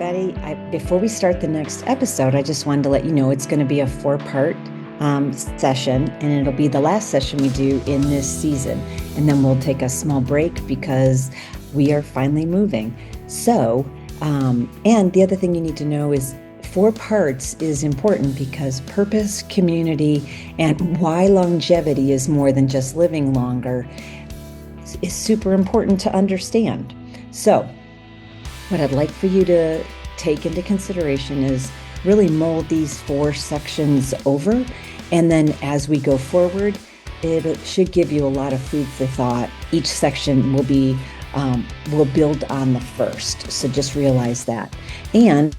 everybody. Before we start the next episode, I just wanted to let you know it's going to be a four-part session, and it'll be the last session we do in this season. And then we'll take a small break because we are finally moving. So, and the other thing you need to know is 4 parts is important because purpose, community, and why longevity is more than just living longer is super important to understand. So, what I'd like for you to take into consideration is really mull these 4 sections over. And then as we go forward, it should give you a lot of food for thought. Each section will build on the first. So just realize that. And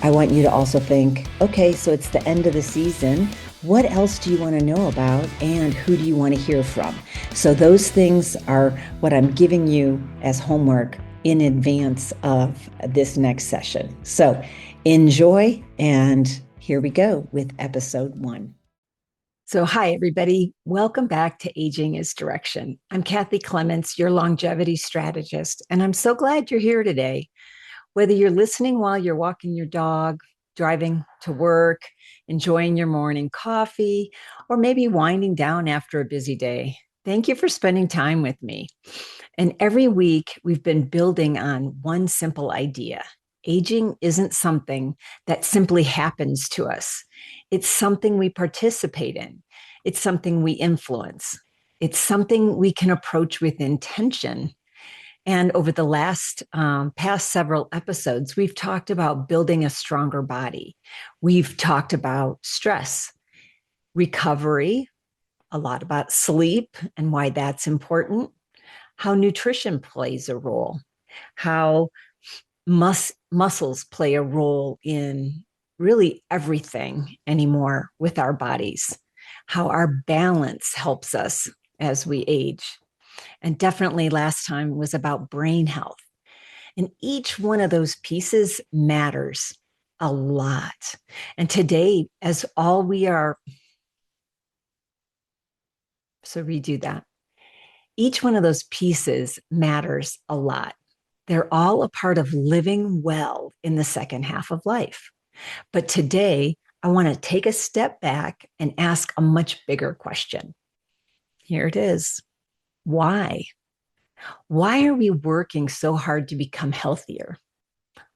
I want you to also think, okay, so it's the end of the season. What else do you want to know about? And who do you want to hear from? So those things are what I'm giving you as homework in advance of this next session. So enjoy, and here we go with episode 1. So hi, everybody. Welcome back to Aging is Direction. I'm Cathy Clements, your longevity strategist, and I'm so glad you're here today. Whether you're listening while you're walking your dog, driving to work, enjoying your morning coffee, or maybe winding down after a busy day, thank you for spending time with me. And every week, we've been building on one simple idea. Aging isn't something that simply happens to us. It's something we participate in. It's something we influence. It's something we can approach with intention. And over the past several episodes, we've talked about building a stronger body. We've talked about stress, recovery, a lot about sleep and why that's important, how nutrition plays a role, how muscles play a role in really everything anymore with our bodies, how our balance helps us as we age. And definitely last time was about brain health. And each one of those pieces matters a lot. And today, redo that. Each one of those pieces matters a lot. They're all a part of living well in the second half of life. But today, I want to take a step back and ask a much bigger question. Here it is. Why? Why are we working so hard to become healthier?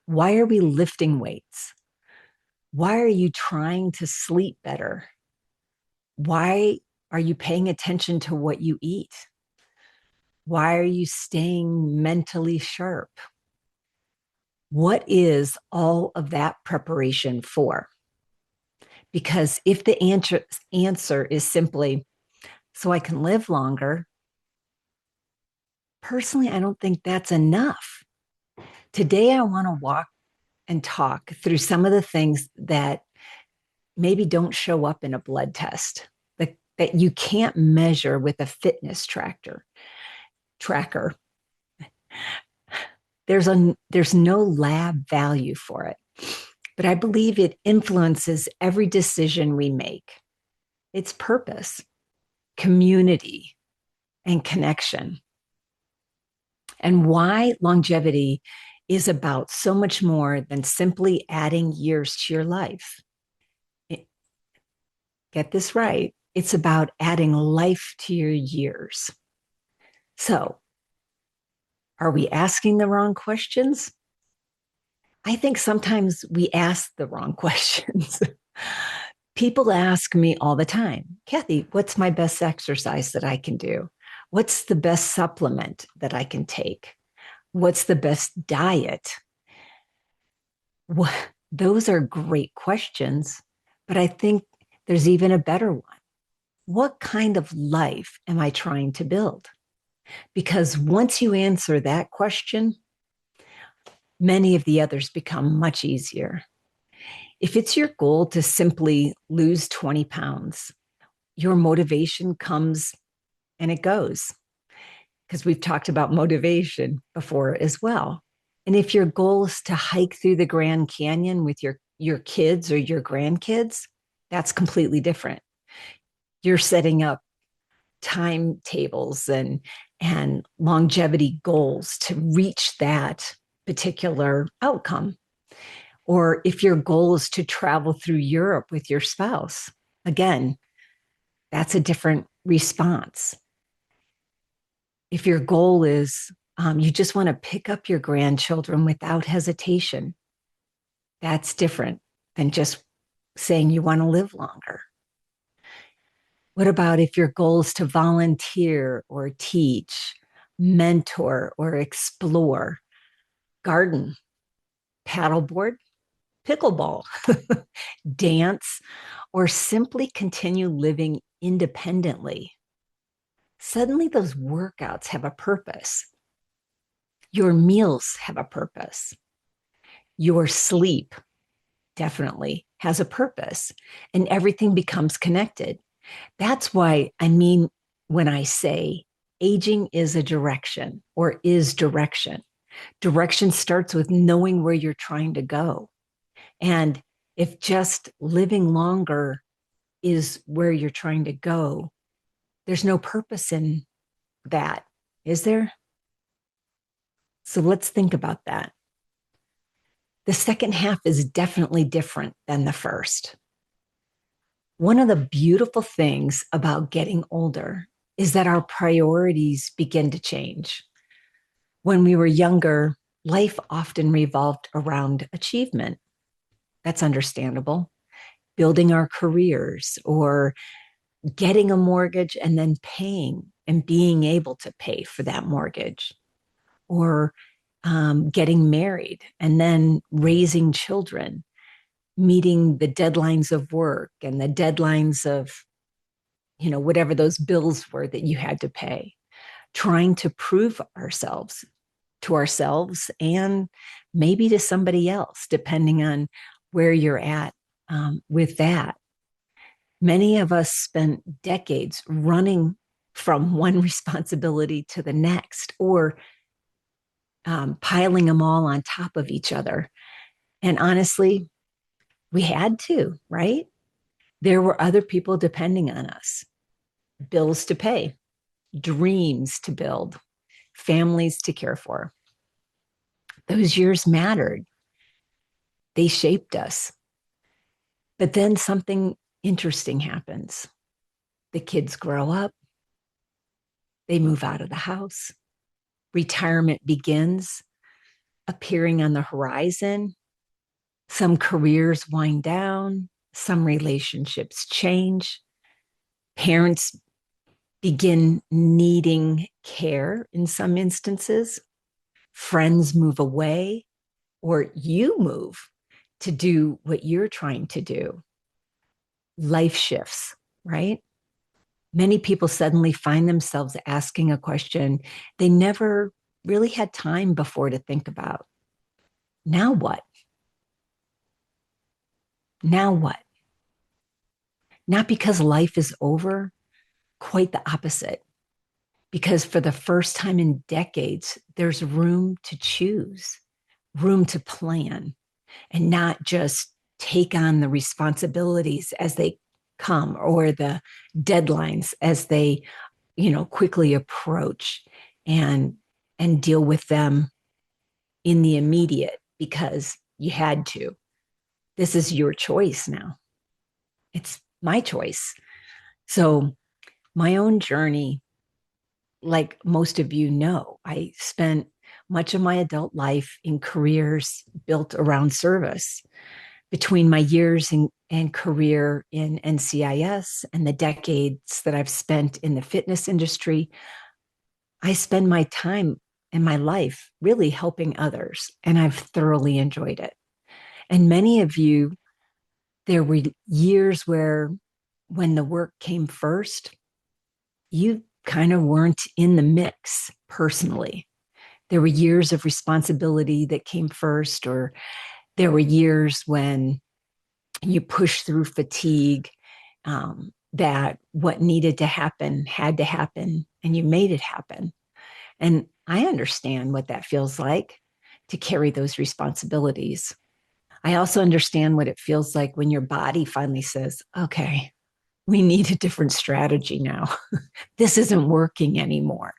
Why are we lifting weights? Why are you trying to sleep better? Why are you paying attention to what you eat? Why are you staying mentally sharp? What is all of that preparation for? Because if the answer is simply, so I can live longer, personally, I don't think that's enough. Today, I want to walk and talk through some of the things that maybe don't show up in a blood test, that you can't measure with a fitness tracker. There's no lab value for it, but I believe it influences every decision we make. It's purpose, community, and connection. And why longevity is about so much more than simply adding years to your life. Get this right. It's about adding life to your years. So, are we asking the wrong questions? I think sometimes we ask the wrong questions. People ask me all the time, Cathy, what's my best exercise that I can do? What's the best supplement that I can take? What's the best diet? Those are great questions, but I think there's even a better one. What kind of life am I trying to build? Because once you answer that question, many of the others become much easier. If it's your goal to simply lose 20 pounds, your motivation comes and it goes, because we've talked about motivation before as well. And if your goal is to hike through the Grand Canyon with your kids or your grandkids, that's completely different. You're setting up timetables and longevity goals to reach that particular outcome. Or if your goal is to travel through Europe with your spouse, again, that's a different response. If your goal is you just want to pick up your grandchildren without hesitation, that's different than just saying you want to live longer. What about if your goal is to volunteer or teach, mentor or explore, garden, paddleboard, pickleball, dance, or simply continue living independently? Suddenly, those workouts have a purpose. Your meals have a purpose. Your sleep definitely has a purpose, and everything becomes connected. That's why I mean, when I say aging is a direction or is direction, direction starts with knowing where you're trying to go. And if just living longer is where you're trying to go, there's no purpose in that, is there? So let's think about that. The second half is definitely different than the first. One of the beautiful things about getting older is that our priorities begin to change. When we were younger, life often revolved around achievement. That's understandable. Building our careers or getting a mortgage and then paying and being able to pay for that mortgage, or getting married and then raising children, meeting the deadlines of work and the deadlines of, whatever those bills were that you had to pay, trying to prove ourselves to ourselves and maybe to somebody else, depending on where you're at with that. Many of us spent decades running from one responsibility to the next, or piling them all on top of each other. And honestly, we had to, right? There were other people depending on us, bills to pay, dreams to build, families to care for. Those years mattered. They shaped us. But then something interesting happens. The kids grow up, they move out of the house, retirement begins appearing on the horizon. Some careers wind down, some relationships change. Parents begin needing care in some instances. Friends move away, or you move to do what you're trying to do. Life shifts, right? Many people suddenly find themselves asking a question they never really had time before to think about. Now what? Now what? Not because life is over, quite the opposite. Because for the first time in decades, there's room to choose, room to plan, and not just take on the responsibilities as they come, or the deadlines as they, quickly approach, and deal with them in the immediate because you had to. This is your choice now. It's my choice. So my own journey, like most of you know, I spent much of my adult life in careers built around service. Between my years and career in NCIS and the decades that I've spent in the fitness industry, I spend my time and my life really helping others, and I've thoroughly enjoyed it. And many of you, there were years where when the work came first, you kind of weren't in the mix personally. There were years of responsibility that came first, or there were years when you pushed through fatigue, that what needed to happen had to happen, and you made it happen. And I understand what that feels like, to carry those responsibilities. I also understand what it feels like when your body finally says, okay, we need a different strategy now. This isn't working anymore.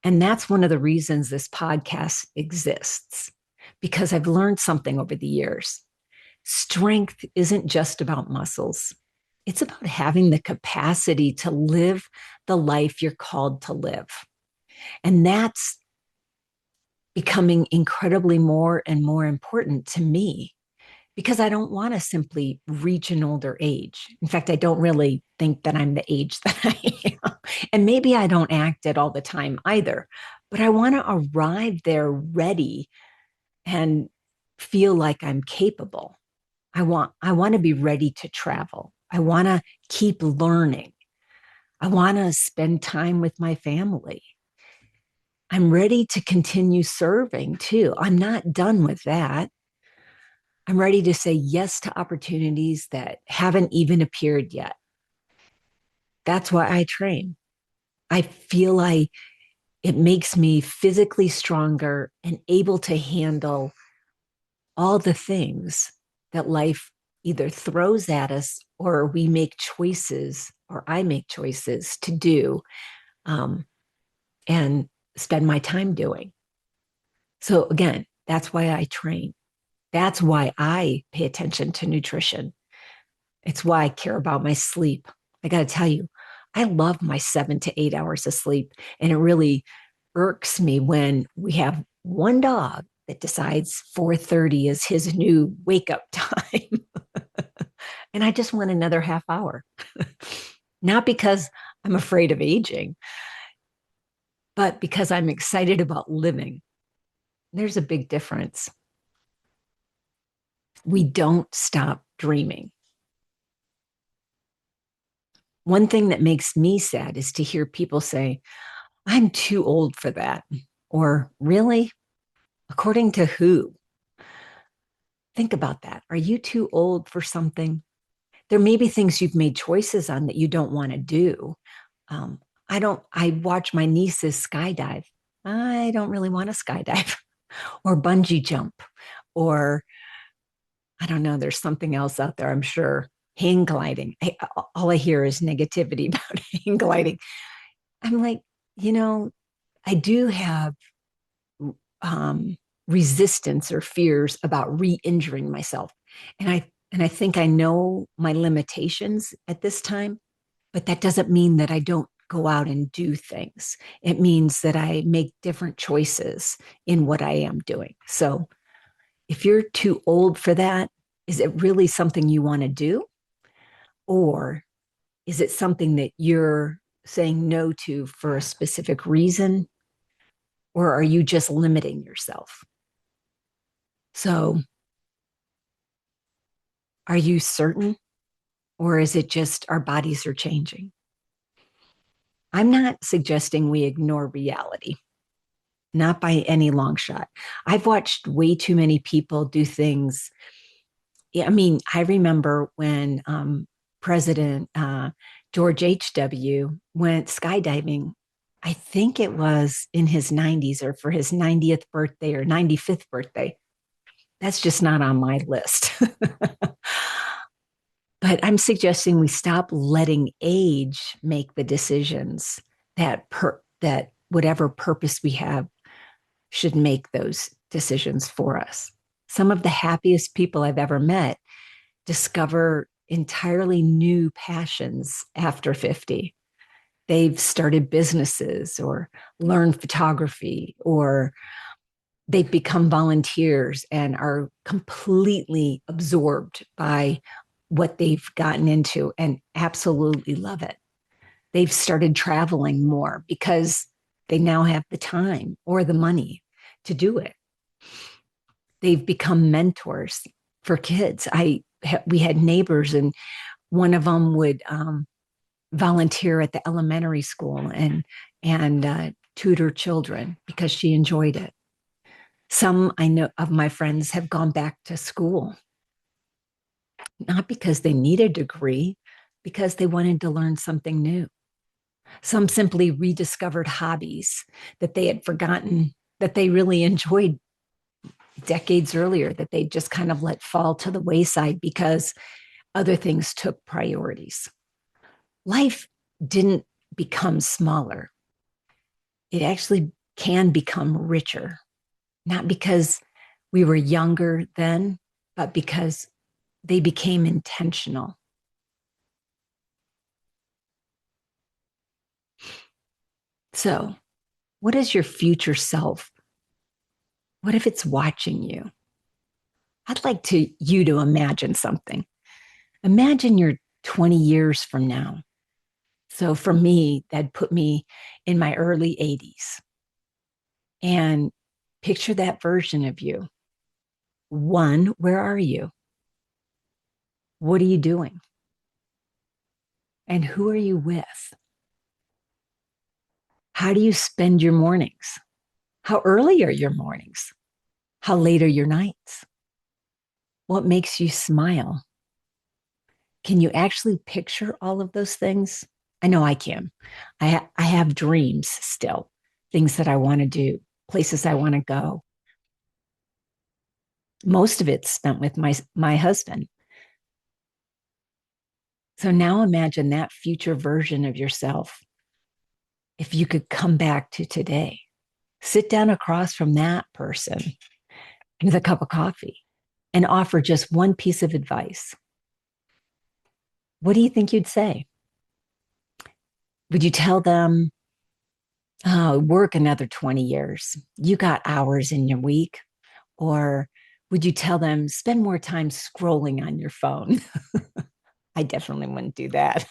And that's one of the reasons this podcast exists, because I've learned something over the years. Strength isn't just about muscles. It's about having the capacity to live the life you're called to live. And that's becoming incredibly more and more important to me because I don't want to simply reach an older age. In fact, I don't really think that I'm the age that I am. And maybe I don't act it all the time either, but I want to arrive there ready and feel like I'm capable. I want to be ready to travel. I want to keep learning. I want to spend time with my family. I'm ready to continue serving too. I'm not done with that. I'm ready to say yes to opportunities that haven't even appeared yet. That's why I train. I feel like it makes me physically stronger and able to handle all the things that life either throws at us or we make choices or I make choices to do um, and spend my time doing. So, again, that's why I train. That's why I pay attention to nutrition. It's why I care about my sleep. I got to tell you, I love my 7 to 8 hours of sleep. And it really irks me when we have one dog that decides 4:30 is his new wake up time. And I just want another half hour. Not because I'm afraid of aging, but because I'm excited about living. There's a big difference. We don't stop dreaming. One thing that makes me sad is to hear people say, I'm too old for that. Or really? According to who? Think about that. Are you too old for something? There may be things you've made choices on that you don't want to do. Um, I watch my nieces skydive. I don't really want to skydive or bungee jump or I don't know. There's something else out there, I'm sure. Hang gliding. All I hear is negativity about hang gliding. I'm like, you know, I do have um, resistance or fears about re-injuring myself, and I think I know my limitations at this time, but that doesn't mean that I don't go out and do things. It means that I make different choices in what I am doing. So if you're too old for that, is it really something you want to do? Or is it something that you're saying no to for a specific reason? Or are you just limiting yourself? So, are you certain? Or is it just our bodies are changing? I'm not suggesting we ignore reality, not by any long shot. I've watched way too many people do things. I mean, I remember when President George H.W. went skydiving. I think it was in his 90s or for his 90th birthday or 95th birthday. That's just not on my list. But I'm suggesting we stop letting age make the decisions that whatever purpose we have should make those decisions for us. Some of the happiest people I've ever met discover entirely new passions after 50. They've started businesses or learned photography, or they've become volunteers and are completely absorbed by what they've gotten into and absolutely love it. They've started traveling more because they now have the time or the money to do it. They've become mentors for kids. We had neighbors, and one of them would volunteer at the elementary school and tutor children because she enjoyed it. Some I know of my friends have gone back to school, not because they need a degree, because they wanted to learn something new. Some simply rediscovered hobbies that they had forgotten that they really enjoyed decades earlier, that they just kind of let fall to the wayside because other things took priorities. Life didn't become smaller. It actually can become richer, not because We were younger then, but because they became intentional. So, what is your future self? What if it's watching you? I'd like you to imagine something. Imagine you're 20 years from now. So for me, that put me in my early 80s. And picture that version of you. One, where are you? What are you doing? And who are you with? How do you spend your mornings? How early are your mornings? How late are your nights? What makes you smile? Can you actually picture all of those things? I know I can. I have dreams still, things that I want to do, places I want to go. Most of it's spent with my husband. So now imagine that future version of yourself. If you could come back to today, sit down across from that person with a cup of coffee and offer just one piece of advice. What do you think you'd say? Would you tell them, oh, work another 20 years? You got hours in your week. Or would you tell them, spend more time scrolling on your phone? I definitely wouldn't do that.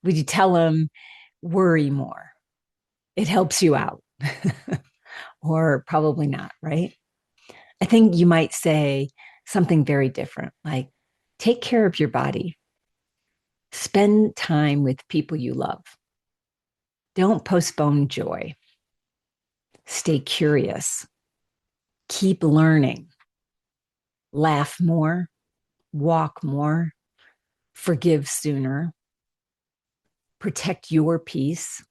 Would you tell them, worry more? It helps you out. Or probably not, right? I think you might say something very different, like take care of your body, spend time with people you love, don't postpone joy, stay curious, keep learning, laugh more, walk more, forgive sooner, protect your peace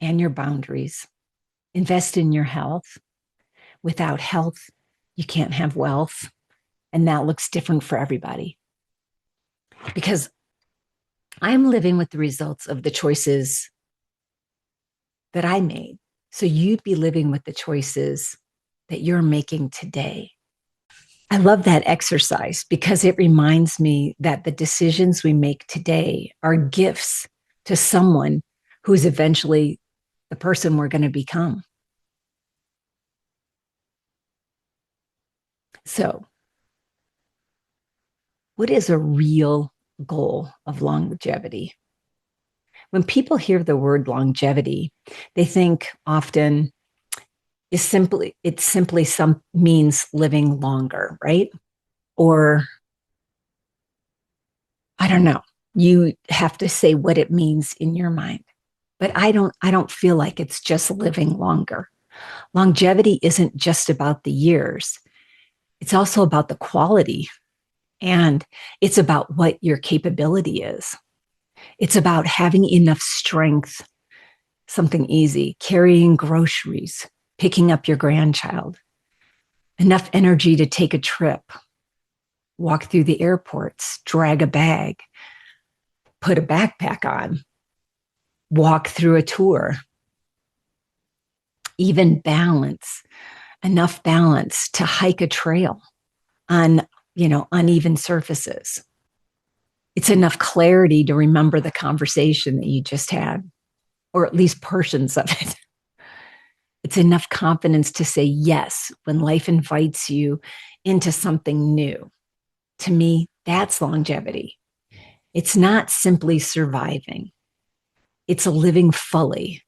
and your boundaries, invest in your health. Without health, you can't have wealth. And that looks different for everybody. Because I'm living with the results of the choices that I made. So you'd be living with the choices that you're making today. I love that exercise because it reminds me that the decisions we make today are gifts to someone who's eventually the person we're going to become. So, what is a real goal of longevity? When people hear the word longevity, they think often it simply some means living longer, right? Or I don't know. You have to say what it means in your mind. But I don't feel like it's just living longer. Longevity isn't just about the years. It's also about the quality, and it's about what your capability is. It's about having enough strength, something easy, carrying groceries, picking up your grandchild, enough energy to take a trip, walk through the airports, drag a bag, put a backpack on, walk through a tour, even enough balance to hike a trail on, uneven surfaces. It's enough clarity to remember the conversation that you just had, or at least portions of it. It's enough confidence to say yes when life invites you into something new. To me, that's longevity. It's not simply surviving. It's living fully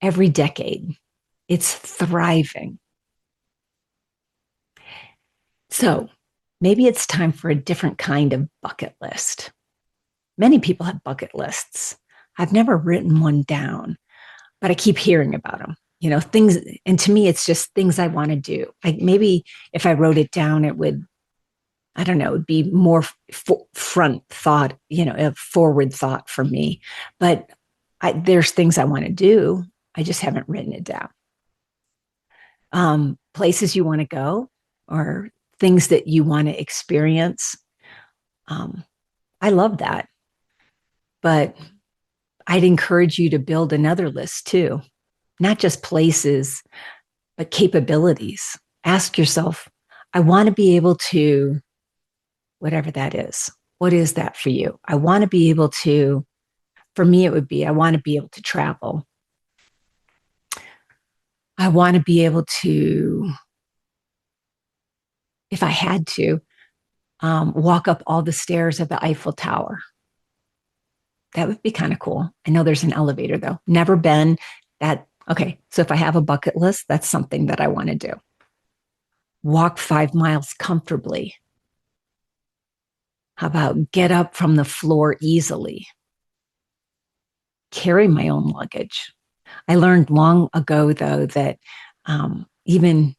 every decade. It's thriving. So maybe it's time for a different kind of bucket list. Many people have bucket lists. I've never written one down, but I keep hearing about them. Things, and to me, it's just things I want to do. Maybe if I wrote it down, it would, I don't know, it'd be more front thought, a forward thought for me. But there's things I want to do. I just haven't written it down. Places you want to go or things that you want to experience. I love that. But I'd encourage you to build another list too, not just places, but capabilities. Ask yourself, I want to be able to, whatever that is. What is that for you? I want to be able to, for me, it would be, I want to be able to travel. I want to be able to, if I had to, walk up all the stairs of the Eiffel Tower. That would be kind of cool. I know there's an elevator though. Never been that. Okay. So if I have a bucket list, that's something that I want to do. Walk 5 miles comfortably. How about get up from the floor easily? Carry my own luggage. I learned long ago though that even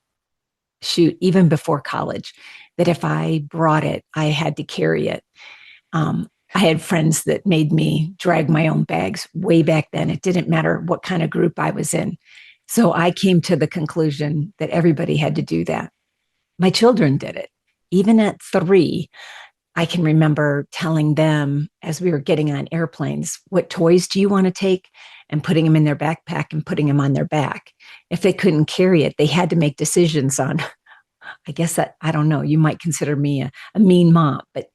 before college, that if I brought it, I had to carry it. I had friends that made me drag my own bags way back then. It didn't matter what kind of group I was in. So I came to the conclusion that everybody had to do that. My children did it. Even at 3, I can remember telling them as we were getting on airplanes, what toys do you want to take? And putting them in their backpack and putting them on their back. If they couldn't carry it, they had to make decisions on, I guess that, I don't know, you might consider me a mean mom, but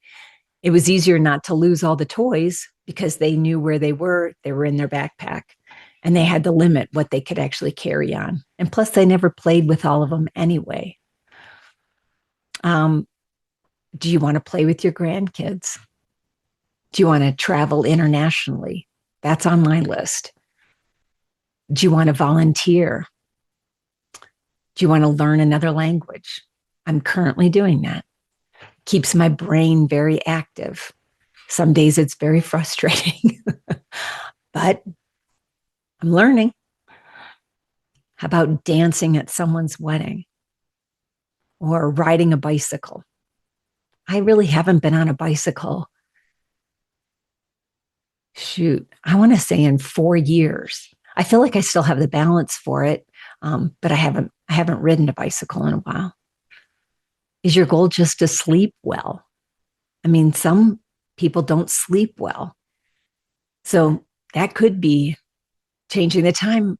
it was easier not to lose all the toys because they knew where they were. They were in their backpack and they had to limit what they could actually carry on. And plus, they never played with all of them anyway. Do you want to play with your grandkids? Do you want to travel internationally? That's on my list. Do you want to volunteer? Do you want to learn another language? I'm currently doing that. Keeps my brain very active. Some days it's very frustrating, but I'm learning. How about dancing at someone's wedding or riding a bicycle? I really haven't been on a bicycle. Shoot, I want to say in 4 years. I feel like I still have the balance for it, but I haven't ridden a bicycle in a while. Is your goal just to sleep well? I mean, some people don't sleep well. So that could be changing the time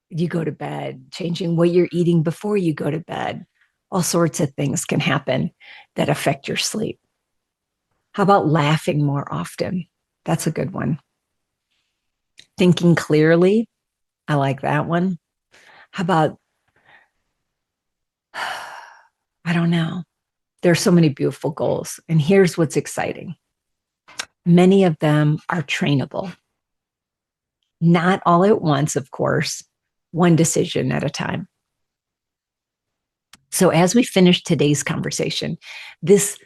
you go to bed, changing what you're eating before you go to bed. All sorts of things can happen that affect your sleep. How about laughing more often? That's a good one. Thinking clearly. I like that one. How about, I don't know. There's so many beautiful goals. And here's what's exciting. Many of them are trainable. Not all at once, of course, one decision at a time. So as we finish today's conversation, this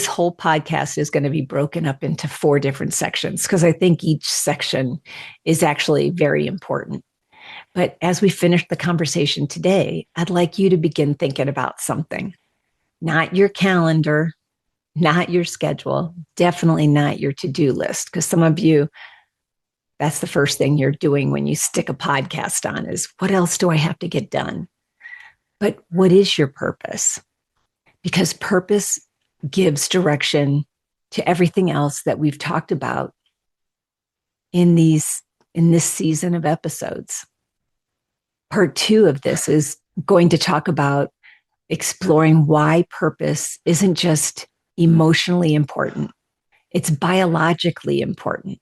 whole podcast is going to be broken up into 4 different sections because I think each section is actually very important. But as we finish the conversation today, I'd like you to begin thinking about something. Not your calendar, not your schedule, definitely not your to-do list, because some of you, that's the first thing you're doing when you stick a podcast on is, what else do I have to get done? But what is your purpose? Because purpose gives direction to everything else that we've talked about in this season of episodes. Part 2 of this is going to talk about exploring why purpose isn't just emotionally important, it's biologically important.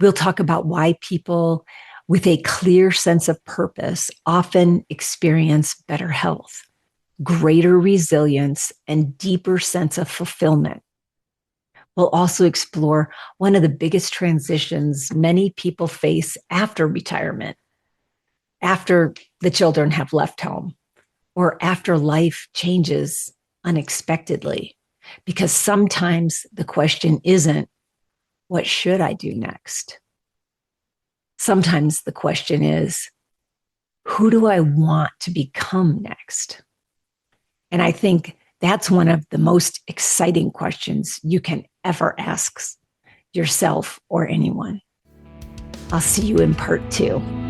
We'll talk about why people with a clear sense of purpose often experience better health, greater resilience, and deeper sense of fulfillment. We'll also explore one of the biggest transitions many people face after retirement, after the children have left home, or after life changes unexpectedly. Because sometimes the question isn't, what should I do next? Sometimes the question is, who do I want to become next? And I think that's one of the most exciting questions you can ever ask yourself or anyone. I'll see you in part 2.